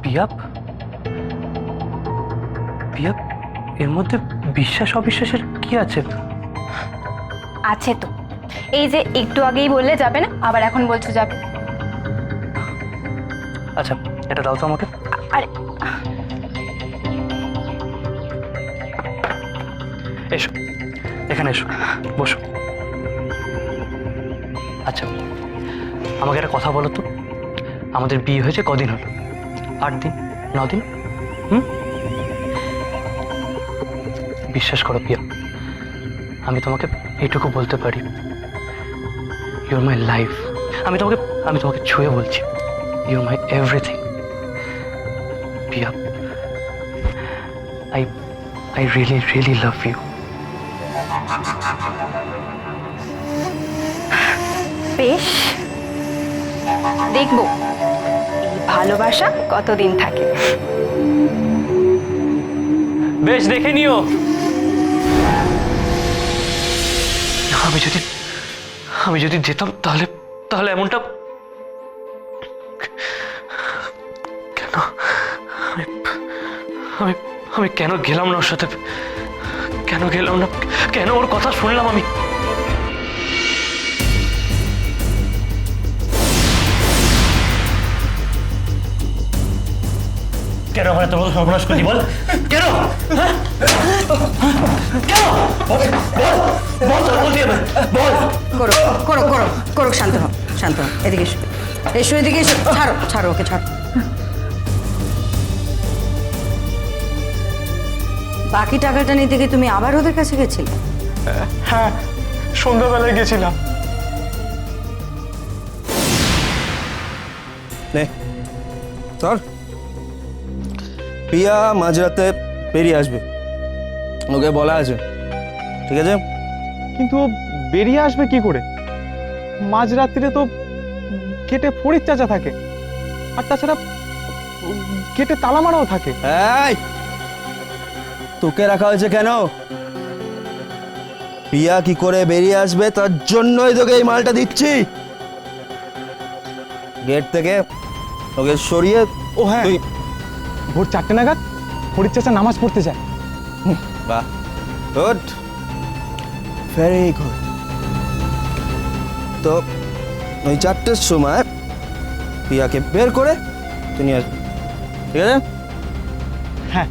পিয়া, পিয়া, এর মধ্যে বিশ্বাস অবিশ্বাসের কি আছে? আছে তো, এই যে একটু আগেই বললে যাবে না, আবার এখন বলছো যাবে। আচ্ছা, এটা দাও তো আমাকে। আরে এসো, এখানে এসো, বসো। আচ্ছা, আমাকে একটা কথা বলো তো, আমাদের বিয়ে হয়েছে কদিন হলো? 8 দিন, 9 দিন? বিশ্বাস করো পিয়া, আমি তোমাকে এটুকু বলতে পারি, ইউ আর মাই লাইফ। আমি তোমাকে ছুঁয়ে বলছি, you are my everything. Piya, I really really love you. বেশ, দেখবো এই ভালোবাসা কতদিন থাকে। বেশ, দেখে নিও। আমি যদি যেতাম তাহলে তাহলে এমনটা কেন? আমি আমি কেন গেলাম না ওর সাথে? কেন গেলাম না? কেন ওর কথা শুনলাম আমি? কেন আমার এত বড় সর্বনাশ করলি বল? কেন? কেন? বল বলছি, বল। করো করো করো করো, শান্ত হও, শান্ত হও। এদিকে এসো, এসো এদিকে এসো। ছাড়ো ছাড়ো ওকে, ছাড়ো। বাকি টাকাটা নিতে গিয়ে তুমি আবার ওদের কাছে গেছিলে? হ্যাঁ, সন্ধ্যাবেলায় গেছিলাম। নে ধর, পিয়া মাঝরাতে বেরিয়ে আসবে, ওকে বলা আছে, ঠিক আছে? কিন্তু ও বেরিয়ে আসবে কি করে? মাঝরাত্রিরে তো গেটে ফরিদ চাচা থাকে, আর তাছাড়া গেটে তালা মারাও থাকে। এই, তোকে রাখা হয়েছে কেন? পিয়া কি করে বেরিয়ে আসবে তার জন্যই তোকে এই মালটা দিচ্ছি। গেট থেকে ওকে সরিয়ে। ও হ্যাঁ, তুই ভোর 4টে নাগাদ ফরিদ চাচা নামাজ পড়তে যায়। বাহ, গুড, ভেরি গুড। তো ওই 4টের সময় পিয়াকে বের করে তুই নিয়ে আসবি, ঠিক আছে? হ্যাঁ,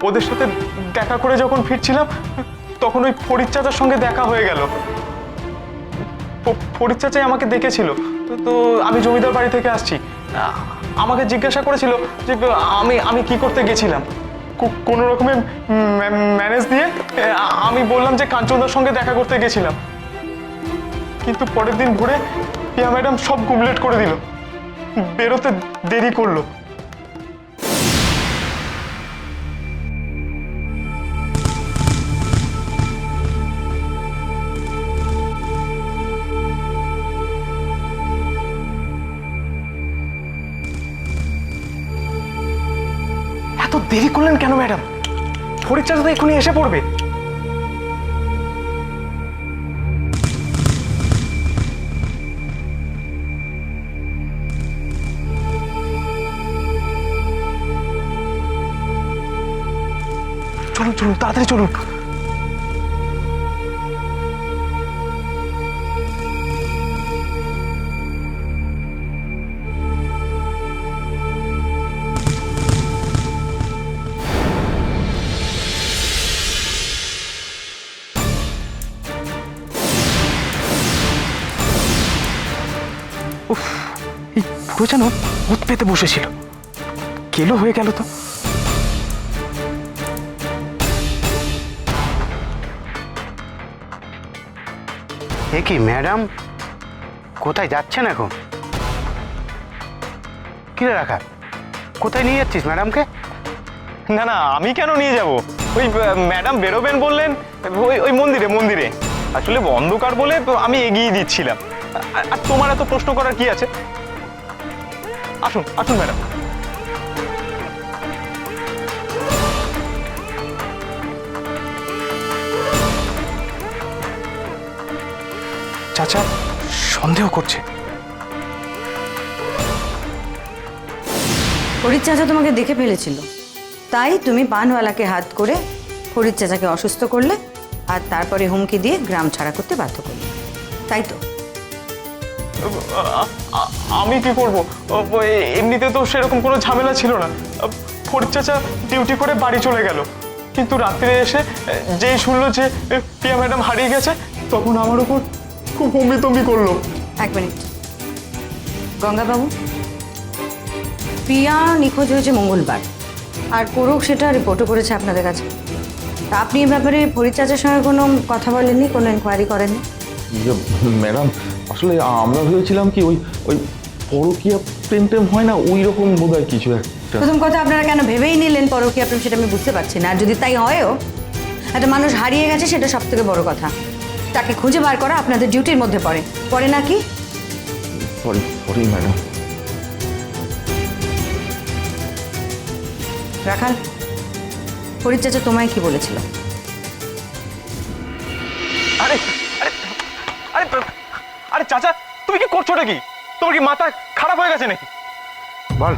ওদের সাথে দেখা করে যখন ফিরছিলাম তখন ওই ফরিদ চাচার সঙ্গে দেখা হয়ে গেল। ফরিদ চাচাই আমাকে দেখেছিল, তো আমি জমিদার বাড়ি থেকে আসছি। আমাকে জিজ্ঞাসা করেছিল যে আমি কি করতে গেছিলাম। কোনো রকমে ম্যানেজ দিয়ে আমি বললাম যে কাঞ্চনদার সঙ্গে দেখা করতে গেছিলাম। কিন্তু পরের দিন ভোরে পিয়া ম্যাডাম সব গুমলেট করে দিল, বেরোতে দেরি করলো। এত দেরি করলেন কেন ম্যাডাম? ফরিদ চাচা তো এখনই এসে পড়বে। চলুন চলুন, তাড়াতাড়ি চলুন। উফ, এই পুরো যেন ভূত পেতে বসেছিল, কেলো হয়ে গেল তো। এ কি ম্যাডাম, কোথায় যাচ্ছেন এখন? কিরে রাখা, কোথায় নিয়ে যাচ্ছিস ম্যাডামকে? না না, আমি কেন নিয়ে যাব? ওই ম্যাডাম বেরোবেন বললেন, ওই মন্দিরে মন্দিরে। আসলে অন্ধকার বলে আমি এগিয়ে দিচ্ছিলাম। আর তোমার এত প্রশ্ন করার কি আছে? আসুন আসুন ম্যাডাম। চাচা সন্দেহ করছে। ফরিদ চাচা তোমাকে দেখে ফেলেছিল, তাই তুমি পানওয়ালাকে হাত করে ফরিদ চাচাকে অসুস্থ করলে আর তারপরে হুমকি দিয়ে গ্রাম ছাড়া করতে বাধ্য করলে, তাই তো? আমি কি করব? এমনিতে তো সেরকম কোনো ঝামেলা ছিল না। ফরিদ চাচা ডিউটি করে বাড়ি চলে গেল, কিন্তু রাত্রে এসে যেই শুনলো যে পিয়া ম্যাডাম হারিয়ে গেছে, তখন আমার উপর খুব হম্বিতম্বি করলো। এক মিনিট গঙ্গাবাবু, প্রিয়া নিখোঁজ হয়েছে মঙ্গলবার, আর কোরক সেটা রিপোর্টও করেছে আপনাদের কাছে। তা আপনি এই ব্যাপারে ফরিদ চাচার সঙ্গে কোনো কথা বলেননি, কোনো এনকোয়ারি করেননি? ম্যাডাম আসলে আমরা ভেবেছিলাম কি ওই ওই পরকীয়া প্রেম টেম হয় না, ওই রকম বোধ হয় কিছু একটা। প্রথম কথা, আপনারা কেন ভেবেই নিলেন পরকীয়া প্রেম, সেটা আমি বুঝতে পারছি না। আর যদি তাই হয়ও, একটা মানুষ হারিয়ে গেছে, সেটা সব থেকে বড় কথা। তাকে খুঁজে বার করা আপনাদের ডিউটির মধ্যে পড়ে না কি? Sorry madam. রাখাল, ফরিদ চাচা তোমায় কি বলেছিল? আরে আরে আরে আরে চাচা, তুমি কি করছো নাকি? তোমার কি মাথা খারাপ হয়ে গেছে নাকি? বল,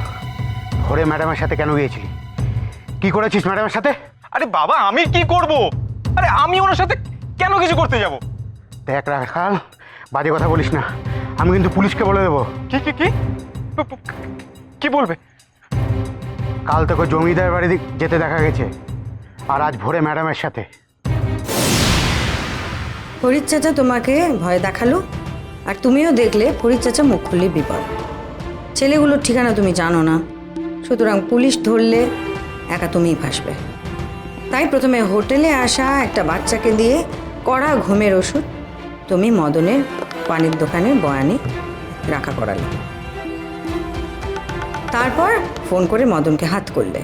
ভোরে ম্যাডামের সাথে কেন গিয়েছিলি? কি করেছিস ম্যাডামের সাথে? আরে বাবা, আমি কি করব? আরে আমি ওনার সাথে কেন কিছু করতে যাব? দেখ রাখাল, বাজে কথা বলিস না, আমি কিন্তু পুলিশকে বলে দেবো। কি কি কি কি বলবে? কাল তোকে জমিদার বাড়ি যেতে দেখা গেছে, আর আজ ভোরে ম্যাডামের সাথে। ফরিদ চাচা তোমাকে ভয় দেখালো, আর তুমিও দেখলে ফরিদ চাচা মুখ খুললে বিপদ। ছেলেগুলোর ঠিকানা তুমি জানো না, সুতরাং পুলিশ ধরলে একা তুমিই ফাঁসবে। তাই প্রথমে হোটেলে আসা একটা বাচ্চাকে দিয়ে কড়া ঘুমের ওষুধ তুমি মদনের পানির দোকানের বয়ানে রাখা করালে। তারপর ফোন করে মদনকে হাত করলে।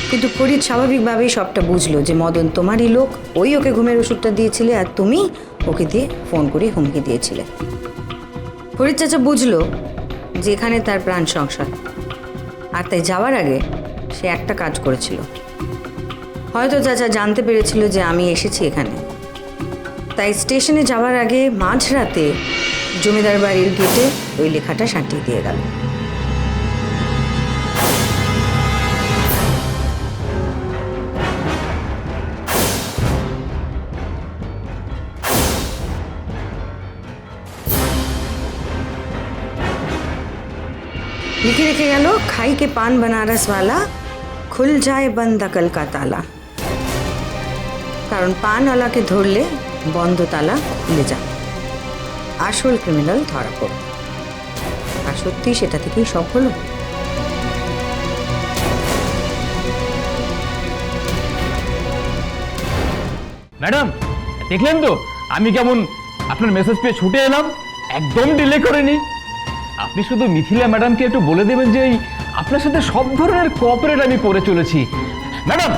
কিন্তু ফরিদ স্বাভাবিকভাবেই সবটা বুঝলো যে মদন তোমারই লোক, ওই ওকে ঘুমের ওষুধটা দিয়েছিলে, আর তুমি ওকে দিয়ে ফোন করে হুমকি দিয়েছিলে। ফরিদ চাচা বুঝলো যে এখানে তার প্রাণ সংশয়, আর তাই যাওয়ার আগে সে একটা কাজ করেছিল। হয়তো চাচা জানতে পেরেছিল যে আমি এসেছি এখানে, তাই স্টেশনে যাওয়ার আগে মাঝরাতে জমিদার বাড়ির গেটে ওই লেখাটা সাঁটিয়ে দিয়ে গেল। लिखे रेखे गल, खाई के पान बनारस वाला खुल जाए बंद अकल का ताला। कारण पानওয়ালাকে ধরলে বন্ধ তালা খুলে যায়, আসল ক্রিমিনাল ধরা পড়ে। আর সত্যি সেটা থেকেই সব হলো। ম্যাডাম দেখলেন তো আমি কেমন আপনার মেসেজ পেয়ে ছুটে এলাম, একদম ডিলে করিনি। আপনি শুধু মিথিলা ম্যাডামকে একটু বলে দেবেন যে আপনার সাথে সব ধরনের কোঅপারেট আমি করে চলেছি। ম্যাডাম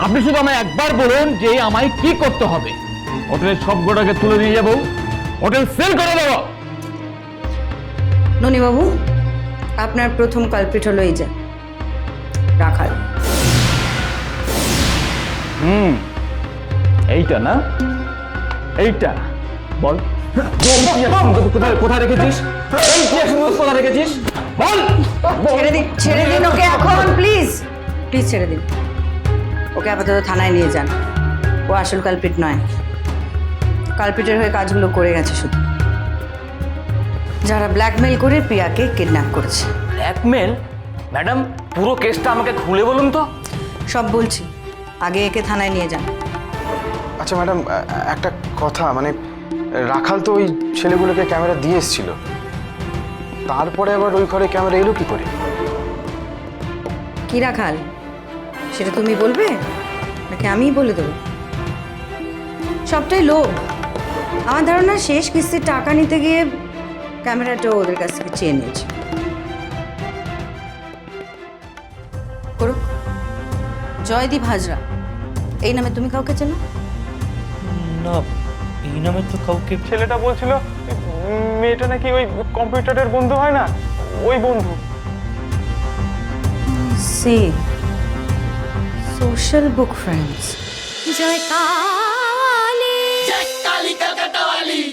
আপনি শুধু আমায় একবার বলুন যে আমায় কি করতে হবে। হোটেলের সব গোটাকে তুলে নিয়ে যাবো, হোটেল সেল করে দেবো। ননিবাবু, আপনার প্রথম কালপ্রিট হলো এই যে রাখাল। এইটা না, এইটা বল কোথায় কোথায় রেখেছিস? কোথায় রেখেছিস বল। ছেড়ে দিন ওকে এখন, প্লিজ প্লিজ ছেড়ে দিন ওকে। আপাতত থানায় নিয়ে যান, ও আসল কালপ্রিট নয়। কালপ্রিটের হয়ে কাজগুলো করে গেছে শুধু যারা ব্ল্যাকমেল করে প্রিয়াকে কিডন্যাপ করেছে। ব্ল্যাকমেল? ম্যাডাম পুরো কেসটা আমাকে খুলে বলুন তো। সব বলছি, আগে একে থানায় নিয়ে যান। আচ্ছা ম্যাডাম, একটা কথা, মানে রাখাল তো ওই ছেলেগুলোকে ক্যামেরা দিয়ে এসেছিল, তারপরে আবার ওই ঘরে ক্যামেরা এলো কি করে? কি রাখাল, সেটা তুমি বলবে নাকি আমিই বলে দেবো? সবটাই লোভ। আমার ধারণা শেষ কিস্তির টাকা নিতে গিয়ে ক্যামেরাটা ওদের কাছ থেকে চেয়ে নিয়েছে। করো, জয়দীপ হাজরা এই নামে তুমি কাউকে চেনো? না, এই নামের তো কাউকে। ছেলেটা বলছিল মেয়েটা নাকি ওই কম্পিউটারের বন্ধু হয় না, ওই বন্ধু। সে সোশ্যাল বুক ফ্রেন্ডস। জয় কালী, জয় কালী কলকাতা वाली।